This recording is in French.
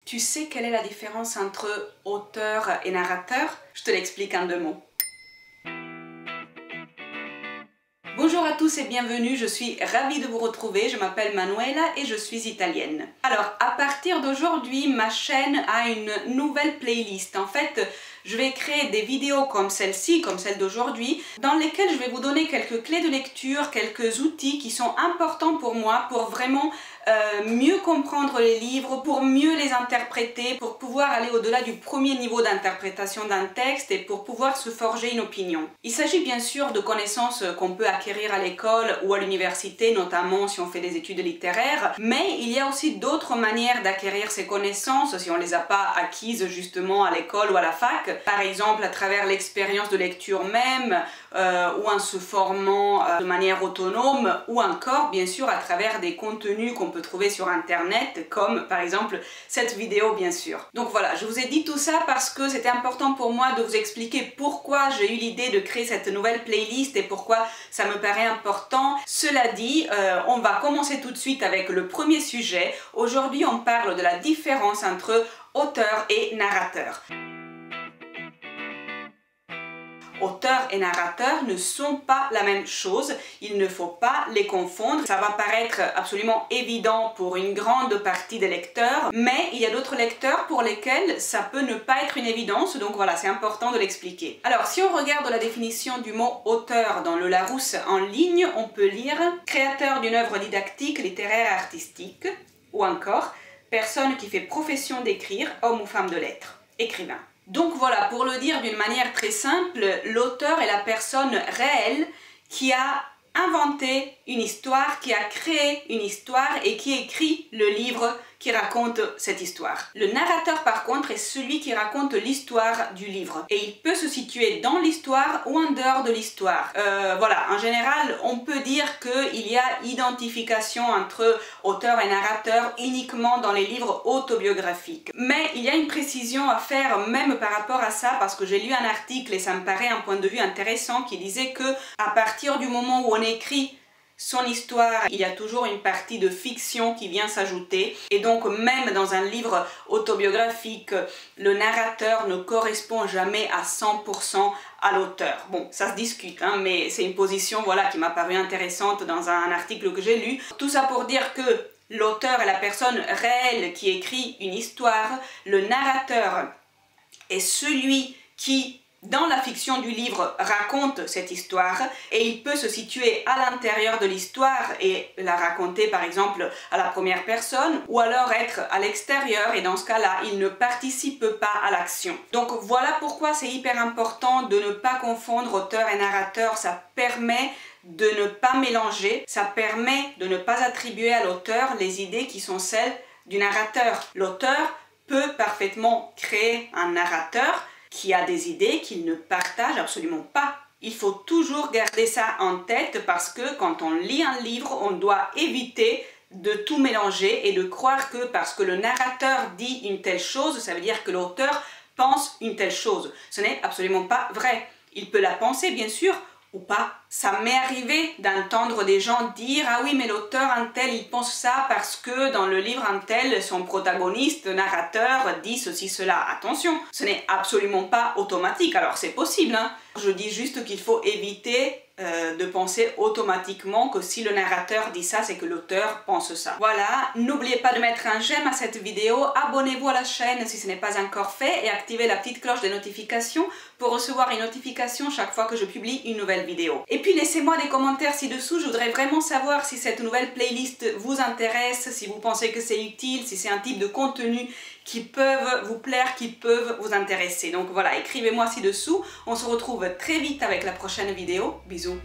Tu sais quelle est la différence entre auteur et narrateur? Je te l'explique en 2 mots. Bonjour à tous et bienvenue, je suis ravie de vous retrouver, je m'appelle Manuela et je suis italienne. Alors, à partir d'aujourd'hui, ma chaîne a une nouvelle playlist. En fait, je vais créer des vidéos comme celle-ci, comme celle d'aujourd'hui, dans lesquelles je vais vous donner quelques clés de lecture, quelques outils qui sont importants pour moi pour vraiment mieux comprendre les livres, pour mieux les interpréter, pour pouvoir aller au-delà du premier niveau d'interprétation d'un texte et pour pouvoir se forger une opinion. Il s'agit bien sûr de connaissances qu'on peut acquérir à l'école ou à l'université, notamment si on fait des études littéraires, mais il y a aussi d'autres manières d'acquérir ces connaissances si on ne les a pas acquises justement à l'école ou à la fac, par exemple à travers l'expérience de lecture même, ou en se formant de manière autonome, ou encore bien sûr à travers des contenus qu'on peut trouver sur internet, comme par exemple cette vidéo bien sûr. Donc voilà, je vous ai dit tout ça parce que c'était important pour moi de vous expliquer pourquoi j'ai eu l'idée de créer cette nouvelle playlist et pourquoi ça me paraît important. Cela dit, on va commencer tout de suite avec le premier sujet. Aujourd'hui on parle de la différence entre auteur et narrateur. Auteur et narrateur ne sont pas la même chose, il ne faut pas les confondre. Ça va paraître absolument évident pour une grande partie des lecteurs, mais il y a d'autres lecteurs pour lesquels ça peut ne pas être une évidence, donc voilà, c'est important de l'expliquer. Alors, si on regarde la définition du mot auteur dans le Larousse en ligne, on peut lire « créateur d'une œuvre didactique, littéraire, artistique » ou encore « personne qui fait profession d'écrire, homme ou femme de lettres, écrivain ». Donc voilà, pour le dire d'une manière très simple, l'auteur est la personne réelle qui a inventé une histoire, qui a créé une histoire et qui écrit le livre qui raconte cette histoire. Le narrateur par contre est celui qui raconte l'histoire du livre et il peut se situer dans l'histoire ou en dehors de l'histoire. Voilà, en général on peut dire qu'il y a identification entre auteur et narrateur uniquement dans les livres autobiographiques. Mais il y a une précision à faire même par rapport à ça parce que j'ai lu un article et ça me paraît un point de vue intéressant qui disait que à partir du moment où on écrit son histoire, il y a toujours une partie de fiction qui vient s'ajouter et donc même dans un livre autobiographique, le narrateur ne correspond jamais à 100% à l'auteur. Bon, ça se discute, hein, mais c'est une position voilà, qui m'a paru intéressante dans un article que j'ai lu. Tout ça pour dire que l'auteur est la personne réelle qui écrit une histoire, le narrateur est celui qui dans la fiction du livre raconte cette histoire et il peut se situer à l'intérieur de l'histoire et la raconter par exemple à la première personne ou alors être à l'extérieur et dans ce cas-là il ne participe pas à l'action. Donc voilà pourquoi c'est hyper important de ne pas confondre auteur et narrateur. Ça permet de ne pas mélanger, ça permet de ne pas attribuer à l'auteur les idées qui sont celles du narrateur. L'auteur peut parfaitement créer un narrateur qui a des idées qu'il ne partage absolument pas. Il faut toujours garder ça en tête parce que quand on lit un livre, on doit éviter de tout mélanger et de croire que parce que le narrateur dit une telle chose, ça veut dire que l'auteur pense une telle chose. Ce n'est absolument pas vrai. Il peut la penser bien sûr ou pas. Ça m'est arrivé d'entendre des gens dire « Ah oui, mais l'auteur un tel, il pense ça parce que dans le livre un tel, son protagoniste, narrateur, dit ceci, cela. » Attention, ce n'est absolument pas automatique. Alors c'est possible, hein. Je dis juste qu'il faut éviter de penser automatiquement que si le narrateur dit ça, c'est que l'auteur pense ça. Voilà, n'oubliez pas de mettre un j'aime à cette vidéo, abonnez-vous à la chaîne si ce n'est pas encore fait et activez la petite cloche de notification pour recevoir une notification chaque fois que je publie une nouvelle vidéo. Et puis laissez-moi des commentaires ci-dessous, je voudrais vraiment savoir si cette nouvelle playlist vous intéresse, si vous pensez que c'est utile, si c'est un type de contenu qui peuvent vous plaire, qui peuvent vous intéresser. Donc voilà, écrivez-moi ci-dessous. On se retrouve très vite avec la prochaine vidéo. Bisous.